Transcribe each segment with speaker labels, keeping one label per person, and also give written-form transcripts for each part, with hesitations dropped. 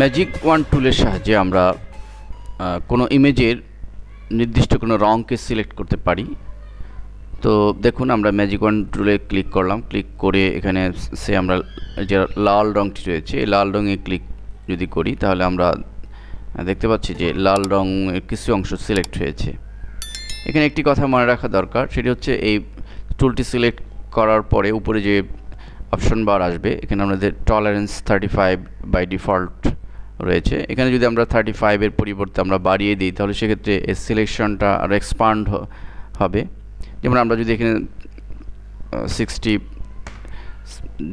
Speaker 1: Magic one টুলের সাহায্যে আমরা কোনো ইমেজের নির্দিষ্ট কোনো রঙকে সিলেক্ট করতে পারি। তো দেখুন, আমরা ম্যাজিক ওয়ান টুলে ক্লিক করলাম। ক্লিক করে এখানে সে আমরা যে লাল রঙটি রয়েছে, এই লাল রঙে ক্লিক যদি করি তাহলে আমরা দেখতে পাচ্ছি যে লাল রঙের কিছু অংশ সিলেক্ট হয়েছে। এখানে একটি কথা মনে রাখা দরকার, সেটি হচ্ছে এই টুলটি সিলেক্ট করার পরে উপরে যে অপশন বার আসবে, এখানে আমাদের টলারেন্স 35 বাই ডিফল্ট রয়েছে। এখানে যদি আমরা 35-এর পরিবর্তে আমরা বাড়িয়ে দিই তাহলে সেক্ষেত্রে এই সিলেকশনটা আরও এক্সপান্ড হবে। যেমন আমরা যদি এখানে 60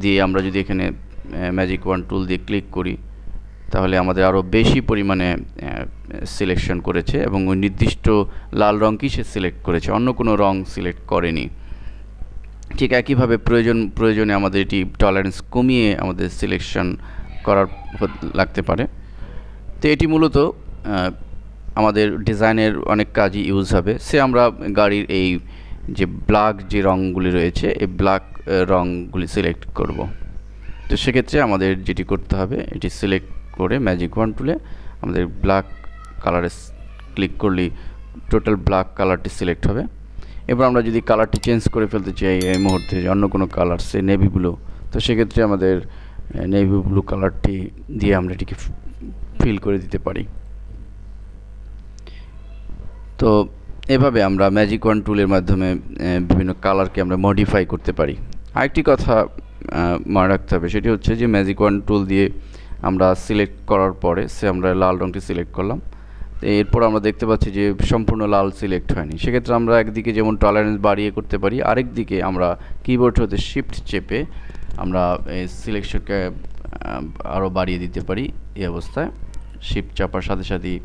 Speaker 1: দিয়ে আমরা যদি এখানে ম্যাজিক ওয়ান টুল দিয়ে ক্লিক করি তাহলে আমাদের আরও বেশি পরিমাণে সিলেকশন করেছে এবং ওই নির্দিষ্ট লাল রঙকেই সে সিলেক্ট করেছে, অন্য কোনো রং সিলেক্ট করেনি। ঠিক একইভাবে প্রয়োজনে আমাদের এটি টলারেন্স কমিয়ে আমাদের সিলেকশন করার লাগতে পারে। তো এটি মূলত আমাদের ডিজাইনের অনেক কাজই ইউজ হবে। সে আমরা গাড়ির এই যে ব্ল্যাক যে রঙগুলি রয়েছে, এই ব্ল্যাক রঙগুলি সিলেক্ট করব। তো সেক্ষেত্রে আমাদের যেটি করতে হবে, এটি সিলেক্ট করে ম্যাজিক ওয়ান টুলে আমাদের ব্ল্যাক কালারে ক্লিক করলেই টোটাল ব্ল্যাক কালারটি সিলেক্ট হবে। এবার আমরা যদি কালারটি চেঞ্জ করে ফেলতে চাই এই মুহূর্তে, অন্য কোনো কালার, সে নেভি ব্লু, তো সেক্ষেত্রে আমাদের নেভি ব্লু কালারটি দিয়ে আমরা এটিকে ফিল করে দিতে পারি। তো এভাবে আমরা ম্যাজিক ওয়ান টুলের মাধ্যমে বিভিন্ন কালারকে আমরা মডিফাই করতে পারি। আরেকটি কথা মনে রাখতে হবে, সেটি হচ্ছে যে ম্যাজিক ওয়ান টুল দিয়ে আমরা সিলেক্ট করার পরে আমরা লাল রঙটি সিলেক্ট করলাম, তো এরপর আমরা দেখতে পাচ্ছি যে সম্পূর্ণ লাল সিলেক্ট হয়নি। সেক্ষেত্রে আমরা একদিকে যেমন টলারেন্স বাড়িয়ে করতে পারি, আরেক দিকে আমরা কিবোর্ড হতে শিফট চেপে আমরা এই সিলেকশনকে আরও বাড়িয়ে দিতে পারি। এই অবস্থায় শিফট চাপার সাথে সাথেই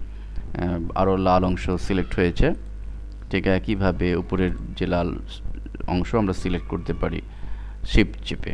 Speaker 1: আরও লাল অংশ সিলেক্ট হয়েছে। ঠিক একইভাবে উপরের যে লাল অংশ আমরা সিলেক্ট করতে পারি শিফট চেপে।